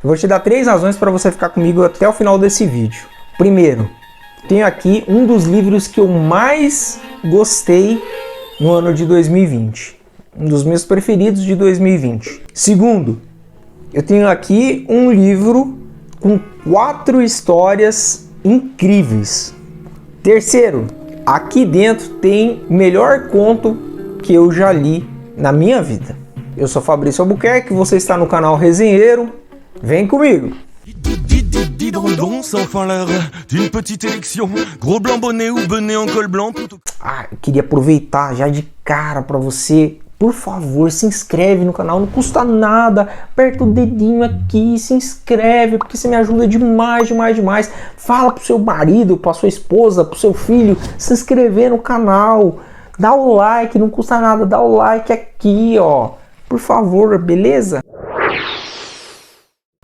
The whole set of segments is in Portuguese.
Eu vou te dar 3 razões para você ficar comigo até o final desse vídeo. Primeiro, tenho aqui um dos livros que eu mais gostei no ano de 2020. Um dos meus preferidos de 2020. Segundo, eu tenho aqui um livro com 4 histórias incríveis. Terceiro, aqui dentro tem o melhor conto que eu já li na minha vida. Eu sou Fabrício Albuquerque, você está no canal Resenheiro. Vem comigo! Eu queria aproveitar já de cara para você, por favor, se inscreve no canal, não custa nada, aperta o dedinho aqui, se inscreve, porque você me ajuda demais, demais, demais. Fala pro seu marido, pra sua esposa, pro seu filho, se inscrever no canal, dá o like, não custa nada, dá o like aqui, ó, por favor, beleza?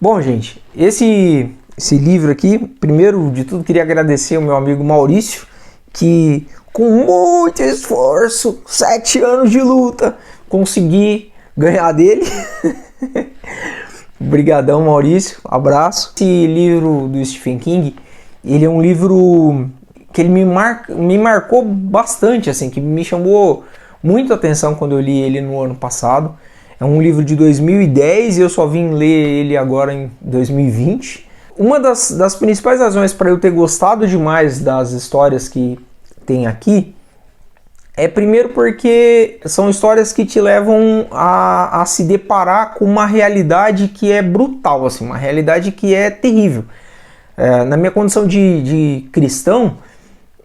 Bom, gente, esse livro aqui, primeiro de tudo, queria agradecer ao meu amigo Maurício, que com muito esforço, 7 anos de luta, consegui ganhar dele. Obrigadão, Maurício, abraço. Esse livro do Stephen King, ele é um livro que ele me marcou bastante, assim, que me chamou muito a atenção quando eu li ele no ano passado. É um livro de 2010 e eu só vim ler ele agora em 2020. Uma das principais razões para eu ter gostado demais das histórias que tem aqui é primeiro porque são histórias que te levam a se deparar com uma realidade que é brutal, assim, uma realidade que é terrível. Na minha condição de cristão,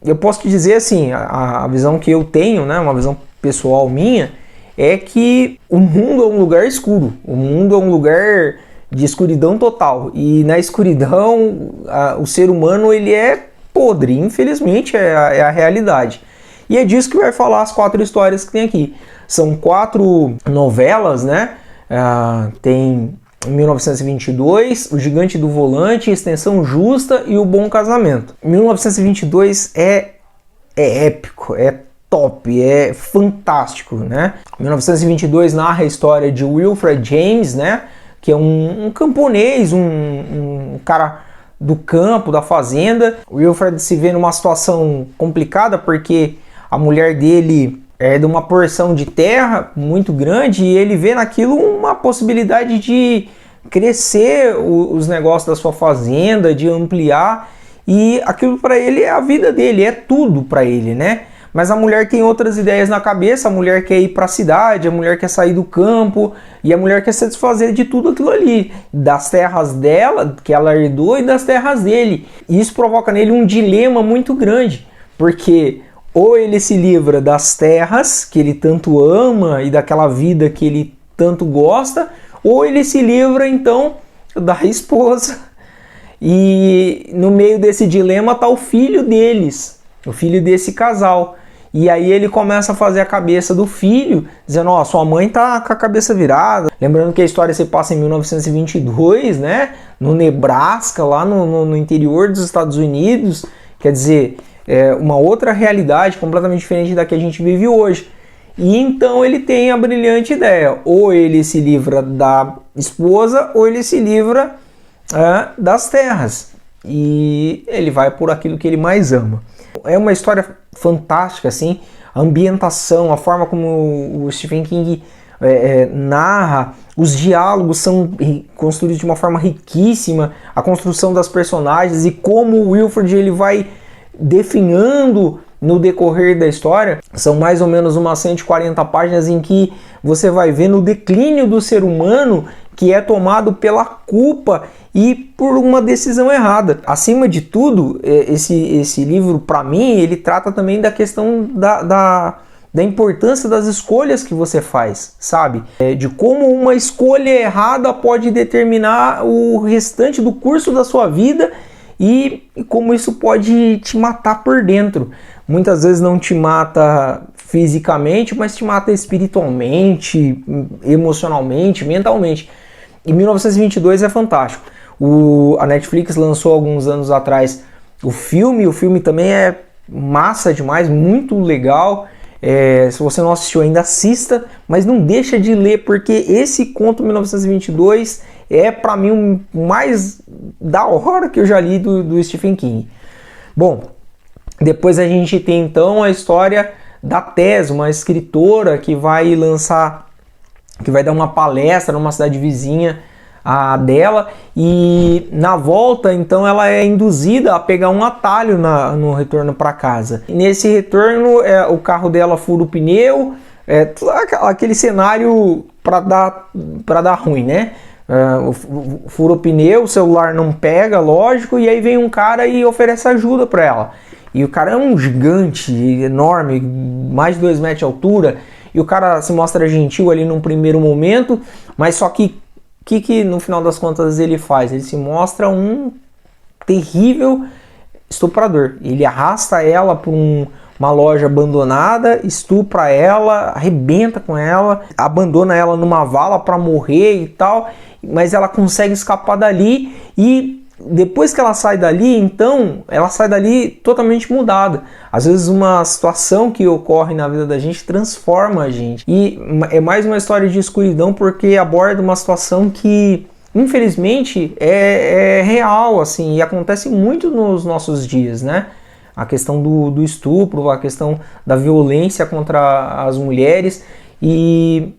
eu posso te dizer assim, a visão que eu tenho, né, uma visão pessoal minha, é que o mundo é um lugar escuro, o mundo é um lugar de escuridão total, e na escuridão o ser humano ele é podre, infelizmente é a realidade. E é disso que vai falar as 4 histórias que tem aqui. São 4 novelas, né? Tem 1922, O Gigante do Volante, Extensão Justa e O Bom Casamento. 1922 é épico, é top, é fantástico, né? 1922 narra a história de Wilfred James, né? Que é um camponês, um cara do campo, da fazenda. O Wilfred se vê numa situação complicada porque a mulher dele é de uma porção de terra muito grande e ele vê naquilo uma possibilidade de crescer os negócios da sua fazenda, de ampliar, e aquilo para ele é a vida dele, é tudo para ele, né? Mas a mulher tem outras ideias na cabeça, a mulher quer ir para a cidade, a mulher quer sair do campo e a mulher quer se desfazer de tudo aquilo ali, das terras dela, que ela herdou, e das terras dele. E isso provoca nele um dilema muito grande, porque ou ele se livra das terras que ele tanto ama e daquela vida que ele tanto gosta, ou ele se livra então da esposa. E no meio desse dilema está o filho deles, o filho desse casal. E aí ele começa a fazer a cabeça do filho, dizendo, ó, sua mãe tá com a cabeça virada. Lembrando que a história se passa em 1922, né? No Nebraska, lá no interior dos Estados Unidos. Quer dizer, é uma outra realidade completamente diferente da que a gente vive hoje. E então ele tem a brilhante ideia, ou ele se livra da esposa, ou ele se livra das terras. E ele vai por aquilo que ele mais ama. É uma história fantástica, assim, a ambientação, a forma como o Stephen King narra, os diálogos são construídos de uma forma riquíssima, a construção das personagens e como o Wilfred ele vai definhando no decorrer da história. São mais ou menos umas 140 páginas em que você vai vendo o declínio do ser humano que é tomado pela culpa e por uma decisão errada. Acima de tudo, esse livro, para mim, ele trata também da questão da importância das escolhas que você faz, sabe? De como uma escolha errada pode determinar o restante do curso da sua vida e como isso pode te matar por dentro. Muitas vezes não te mata fisicamente, mas te mata espiritualmente, emocionalmente, mentalmente. E 1922 é fantástico. A Netflix lançou alguns anos atrás o filme também é massa demais, muito legal. Se você não assistiu ainda, assista, mas não deixa de ler, porque esse conto 1922 é para mim o mais da hora que eu já li do Stephen King. Bom, depois a gente tem então a história da Tess, uma escritora que vai dar uma palestra numa cidade vizinha dela, e na volta então ela é induzida a pegar um atalho no retorno para casa. Nesse retorno o carro dela fura o pneu, aquele cenário para dar ruim, né? Fura o pneu, o celular não pega, lógico, e aí vem um cara e oferece ajuda para ela. E o cara é um gigante, enorme, mais de 2 metros de altura, e o cara se mostra gentil ali num primeiro momento, mas só que no final das contas ele faz? Ele se mostra um terrível estuprador. Ele arrasta ela para uma loja abandonada, estupra ela, arrebenta com ela, abandona ela numa vala para morrer e tal, mas ela consegue escapar dali, e depois que ela sai dali, então, ela sai dali totalmente mudada. Às vezes uma situação que ocorre na vida da gente transforma a gente. E é mais uma história de escuridão porque aborda uma situação que, infelizmente, é real, assim, e acontece muito nos nossos dias, né? A questão do estupro, a questão da violência contra as mulheres. E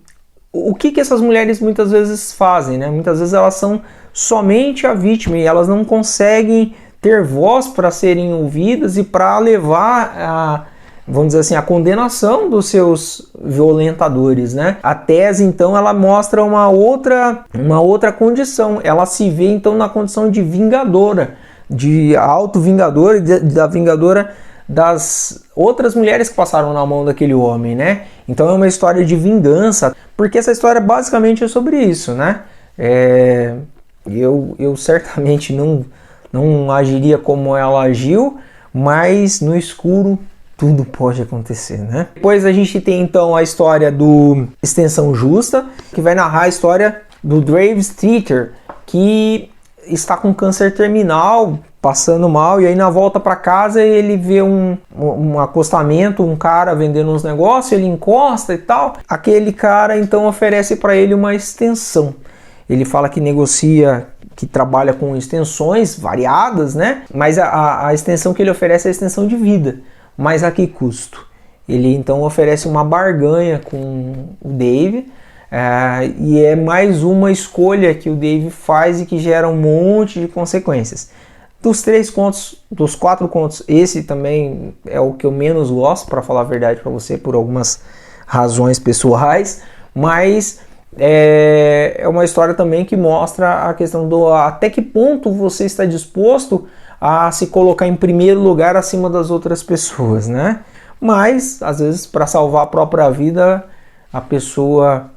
o que essas mulheres muitas vezes fazem, né? Muitas vezes elas são somente a vítima e elas não conseguem ter voz para serem ouvidas e para levar vamos dizer assim, a condenação dos seus violentadores, né? A Tess, então, ela mostra uma outra condição. Ela se vê, então, na condição de vingadora, de auto-vingadora, da vingadora das outras mulheres que passaram na mão daquele homem, né? Então é uma história de vingança, porque essa história basicamente é sobre isso, né? Eu certamente não agiria como ela agiu, mas no escuro tudo pode acontecer, né? Depois a gente tem então a história do Extensão Justa, que vai narrar a história do Dave Streeter, que está com câncer terminal, passando mal, e aí na volta para casa ele vê um acostamento, um cara vendendo uns negócios, ele encosta e tal. Aquele cara então oferece para ele uma extensão. Ele fala que negocia, que trabalha com extensões variadas, né? Mas a extensão que ele oferece é a extensão de vida. Mas a que custo? Ele então oferece uma barganha com o Dave, e é mais uma escolha que o Dave faz e que gera um monte de consequências. Dos 4 contos, esse também é o que eu menos gosto, para falar a verdade para você, por algumas razões pessoais, mas é uma história também que mostra a questão do até que ponto você está disposto a se colocar em primeiro lugar acima das outras pessoas, né? Mas, às vezes, para salvar a própria vida, a pessoa,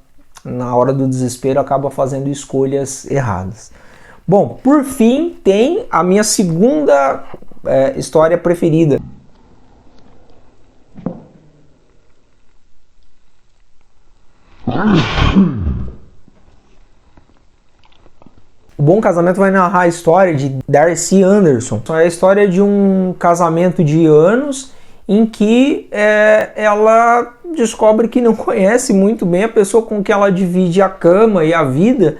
na hora do desespero, acaba fazendo escolhas erradas. Bom, por fim, tem a minha segunda história preferida. O Bom Casamento vai narrar a história de Darcy Anderson. É a história de um casamento de anos em que ela descobre que não conhece muito bem a pessoa com que ela divide a cama e a vida.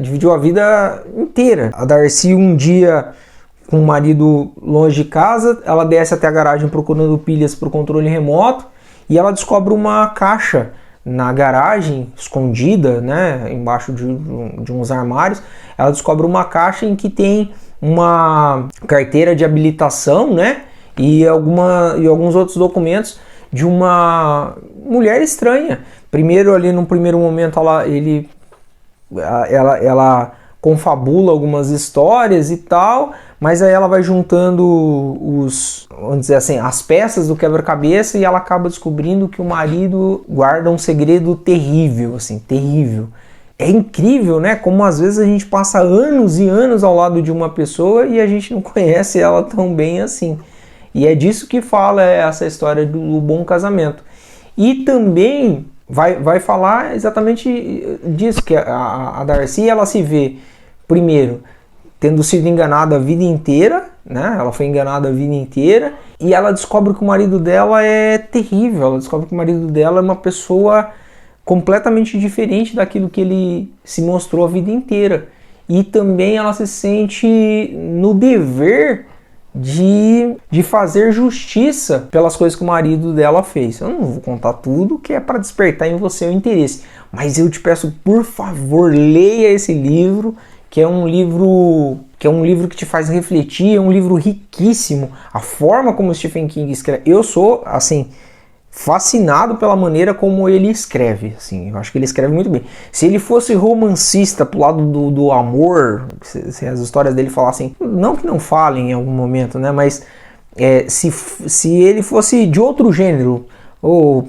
Dividiu a vida inteira. A Darcy, um dia com o marido longe de casa, ela desce até a garagem procurando pilhas para o controle remoto e ela descobre uma caixa na garagem, escondida, né, embaixo de uns armários. Ela descobre uma caixa em que tem uma carteira de habilitação, né, e alguns outros documentos de uma mulher estranha. Primeiro, ali no primeiro momento, ela confabula algumas histórias e tal, mas aí ela vai juntando vamos dizer assim, as peças do quebra-cabeça e ela acaba descobrindo que o marido guarda um segredo terrível, assim, terrível. É incrível, né? Como às vezes a gente passa anos e anos ao lado de uma pessoa e a gente não conhece ela tão bem assim. E é disso que fala essa história do Bom Casamento. E também vai falar exatamente disso, que a Darcy, ela se vê, primeiro, tendo sido enganada a vida inteira, né? Ela foi enganada a vida inteira, e ela descobre que o marido dela é terrível, ela descobre que o marido dela é uma pessoa completamente diferente daquilo que ele se mostrou a vida inteira. E também ela se sente no dever de fazer justiça pelas coisas que o marido dela fez. Eu não vou contar tudo, que é para despertar em você o interesse, mas eu te peço, por favor, leia esse livro, que é um livro que te faz refletir, é um livro riquíssimo. A forma como o Stephen King escreve, eu sou assim fascinado pela maneira como ele escreve, assim, eu acho que ele escreve muito bem. Se ele fosse romancista pro lado do amor, se as histórias dele falassem, não que não falem em algum momento, né, mas se ele fosse de outro gênero, ou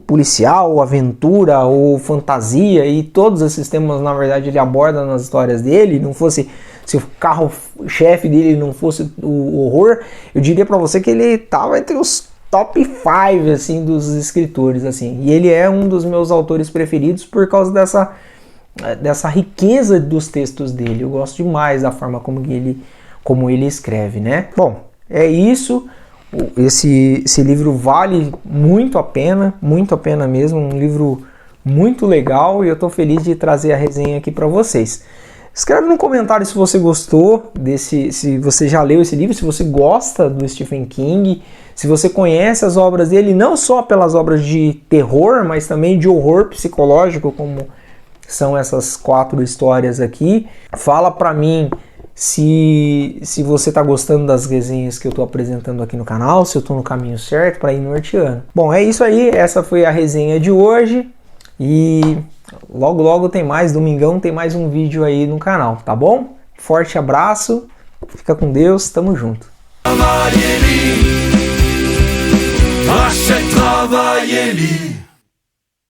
policial, ou aventura, ou fantasia, e todos esses temas, na verdade, ele aborda nas histórias dele, não fosse, se o carro-chefe dele não fosse o horror, eu diria pra você que ele tava entre os top 5 assim, dos escritores, assim. E ele é um dos meus autores preferidos por causa dessa riqueza dos textos dele. Eu gosto demais da forma como ele escreve, né? Bom, é isso. Esse livro vale muito a pena mesmo. Um livro muito legal e eu tô feliz de trazer a resenha aqui para vocês. Escreve no comentário se você gostou se você já leu esse livro, se você gosta do Stephen King, se você conhece as obras dele, não só pelas obras de terror, mas também de horror psicológico, como são essas 4 histórias aqui. Fala pra mim se você tá gostando das resenhas que eu tô apresentando aqui no canal, se eu tô no caminho certo para ir norteando. Bom, é isso aí, essa foi a resenha de hoje e logo tem mais, domingão tem mais um vídeo aí no canal, tá bom? Forte abraço, fica com Deus, tamo junto. Travailler